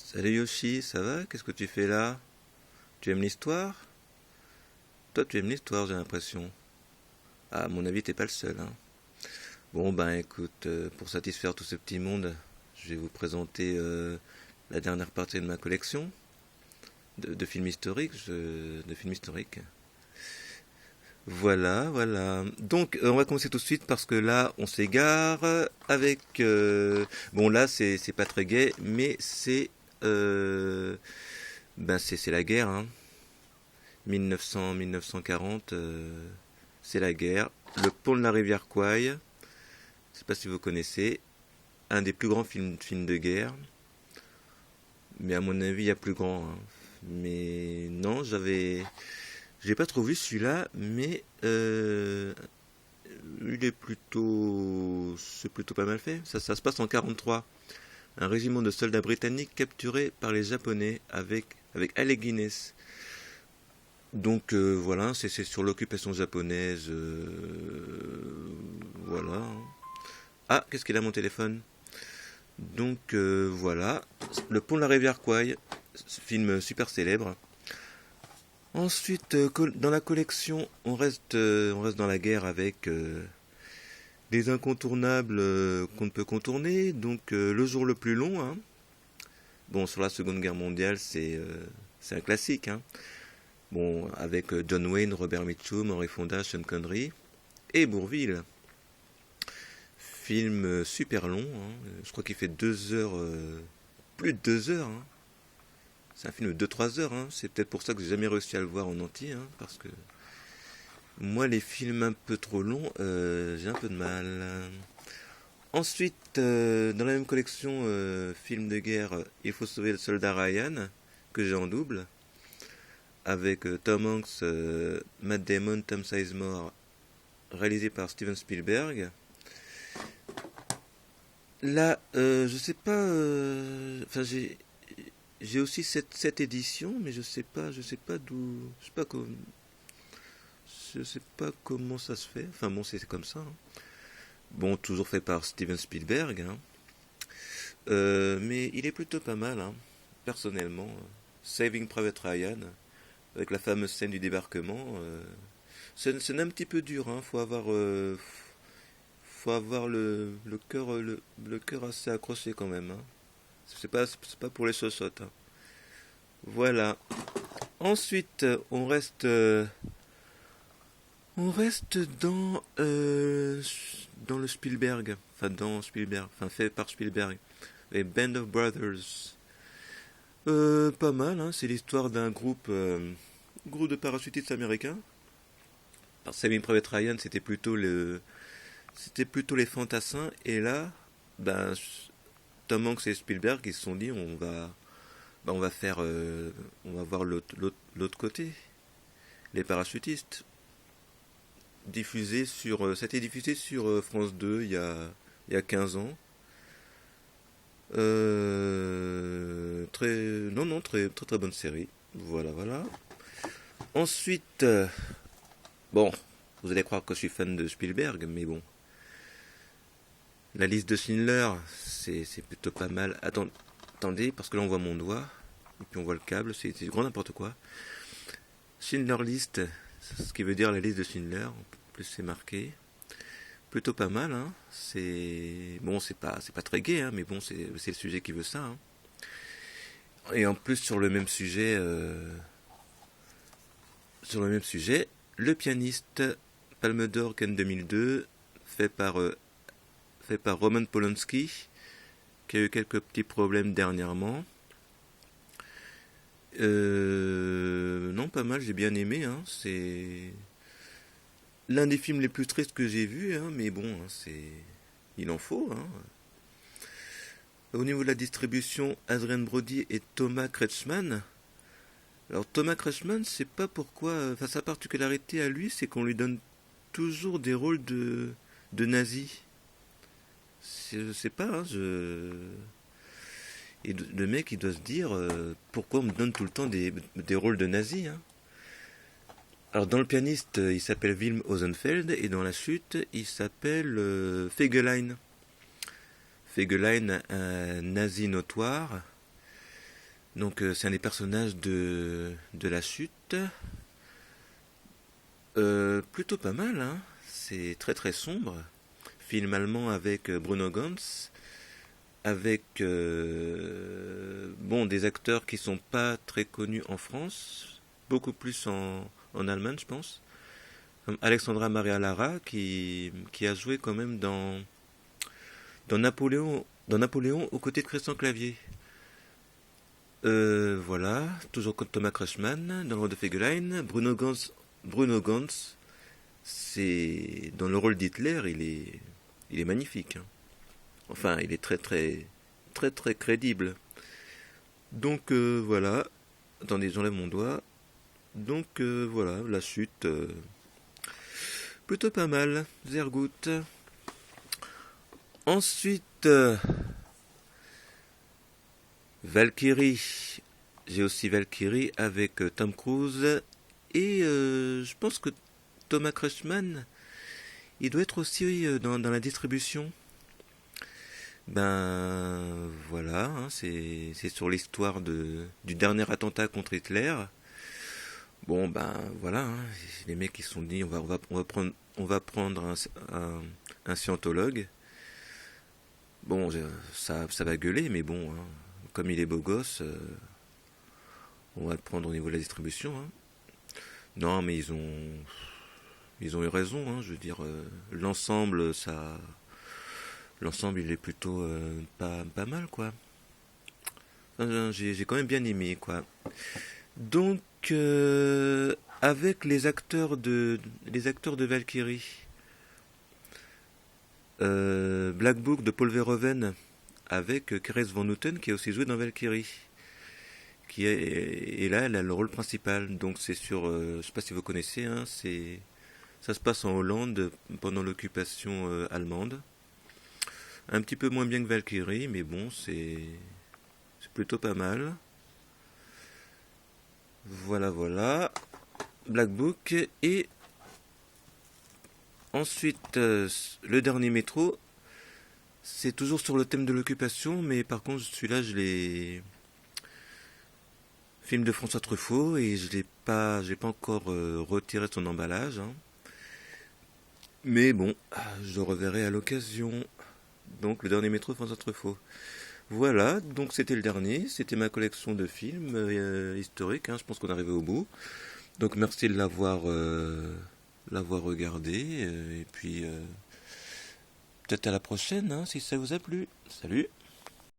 Salut Yoshi, ça va? Qu'est-ce que tu fais là? Tu aimes l'histoire? Toi, tu aimes l'histoire, j'ai l'impression. Ah, à mon avis, t'es pas le seul, hein. Bon, ben écoute, pour satisfaire tout ce petit monde, je vais vous présenter la dernière partie de ma collection de films historiques. De films historiques. Voilà, voilà. Donc, on va commencer tout de suite parce que là, on s'égare avec. Bon, là, c'est pas très gai, mais euh, c'est la guerre, hein. 1940, c'est la guerre. Le pont de la rivière Kwai, je sais pas si vous connaissez, un des plus grands films de guerre, mais à mon avis, il y a plus grand, hein. Mais non, j'ai pas trop vu celui-là, mais c'est plutôt pas mal fait. Ça se passe en 43. Un régiment de soldats britanniques capturés par les Japonais avec Alec Guinness. Donc voilà, c'est sur l'occupation japonaise. Voilà. Ah, qu'est-ce qu'il a mon téléphone? Donc voilà, Le pont de la rivière Kwai, film super célèbre. Ensuite, dans la collection, on reste dans la guerre avec des incontournables qu'on ne peut contourner. Donc Le jour le plus long, hein. Bon, sur la Seconde Guerre mondiale, c'est un classique, hein. Bon, avec John Wayne, Robert Mitchum, Henry Fonda, Sean Connery et Bourvil. Film super long, hein. Je crois qu'il fait 2 heures, plus de 2 heures, hein. C'est un film de 2-3 heures, hein. C'est peut-être pour ça que j'ai jamais réussi à le voir en entier, hein, parce que moi, les films un peu trop longs, j'ai un peu de mal. Ensuite, dans la même collection, film de guerre, Il faut sauver le soldat Ryan, que j'ai en double, avec Tom Hanks, Matt Damon, Tom Sizemore, réalisé par Steven Spielberg. Là, je sais pas. Enfin, j'ai aussi cette édition, mais je sais pas d'où, je sais pas comment ça se fait. Enfin bon, c'est comme ça, hein. Bon, toujours fait par Steven Spielberg, hein. Mais il est plutôt pas mal, hein, personnellement. Saving Private Ryan, avec la fameuse scène du débarquement. C'est un petit peu dur, hein. Faut avoir le cœur assez accroché quand même, hein. C'est pas pour les sosotes, hein. Voilà. Ensuite, on reste dans le Spielberg, enfin dans Spielberg, enfin fait par Spielberg, les Band of Brothers. Pas mal, hein. C'est l'histoire d'un groupe de parachutistes américains. Par Saving Private Ryan, c'était plutôt les fantassins, et là, ben, Tom Hanks et Spielberg, ils se sont dit, on va faire, on va voir l'autre côté, les parachutistes. Ça a été diffusé sur France 2 il y a 15 ans. Non, non, très très bonne série. Voilà, voilà. Ensuite, bon, vous allez croire que je suis fan de Spielberg, mais bon, la liste de Schindler, c'est plutôt pas mal. Attendez, parce que là on voit mon doigt, et puis on voit le câble, c'est du grand n'importe quoi. Schindler List, ce qui veut dire la liste de Schindler, en plus c'est marqué. Plutôt pas mal, hein. C'est bon, c'est pas très gai, hein, mais bon, c'est le sujet qui veut ça, hein. Et en plus sur le même sujet, Le pianiste, Palme d'Or Cannes 2002, fait par Roman Polanski, qui a eu quelques petits problèmes dernièrement. Non, pas mal, j'ai bien aimé, hein. C'est l'un des films les plus tristes que j'ai vus, hein, mais bon, hein, il en faut, hein. Au niveau de la distribution, Adrien Brody et Thomas Kretschmann. Alors Thomas Kretschmann, c'est pas pourquoi, enfin sa particularité à lui, c'est qu'on lui donne toujours des rôles de nazis. Je sais pas, hein, et le mec, il doit se dire, pourquoi on me donne tout le temps des rôles de nazis, hein. Alors dans Le pianiste, il s'appelle Wilm Ozenfeld, et dans La chute, il s'appelle Fegelein. Fegelein, un nazi notoire. Donc c'est un des personnages de la chute. Plutôt pas mal, hein. C'est très très sombre. Film allemand avec Bruno Ganz, avec bon, des acteurs qui sont pas très connus en France, beaucoup plus en Allemagne, je pense. Comme Alexandra Maria Lara qui a joué quand même dans Napoléon aux côtés de Christian Clavier. Voilà, toujours Thomas Kretschmann dans le rôle de Fegelein. Bruno Ganz, c'est dans le rôle d'Hitler, il est magnifique, hein. Enfin, il est très très très très crédible. Donc voilà. Attendez, j'enlève mon doigt. Donc voilà, la chute, plutôt pas mal. Sehr gut. Ensuite, Valkyrie. J'ai aussi Valkyrie avec Tom Cruise. Et je pense que Thomas Kretschmann, il doit être aussi dans la distribution. Ben voilà, hein, c'est sur l'histoire du dernier attentat contre Hitler. Bon ben voilà, hein, les mecs ils se sont dit on va prendre un scientologue. Bon ça va gueuler mais bon, hein, comme il est beau gosse, on va le prendre au niveau de la distribution, hein. Non mais ils ont eu raison, hein, je veux dire l'ensemble il est plutôt pas mal quoi. J'ai quand même bien aimé quoi. Donc avec les acteurs de Valkyrie, Black Book de Paul Verhoeven avec Keres Van Houten qui a aussi joué dans Valkyrie, et là elle a le rôle principal. Donc c'est sur, je sais pas si vous connaissez, hein, ça se passe en Hollande pendant l'occupation allemande. Un petit peu moins bien que Valkyrie, mais bon, c'est plutôt pas mal. Voilà, voilà. Black Book. Et ensuite, le dernier métro, c'est toujours sur le thème de l'occupation, mais par contre, celui-là, je l'ai... Film de François Truffaut, et j'ai pas encore retiré son emballage, hein. Mais bon, je le reverrai à l'occasion. Donc, le dernier métro de François Truffaut. Voilà, donc c'était le dernier, c'était ma collection de films historiques, hein, je pense qu'on est arrivé au bout. Donc merci de l'avoir regardé, et puis peut-être à la prochaine, hein, si ça vous a plu. Salut!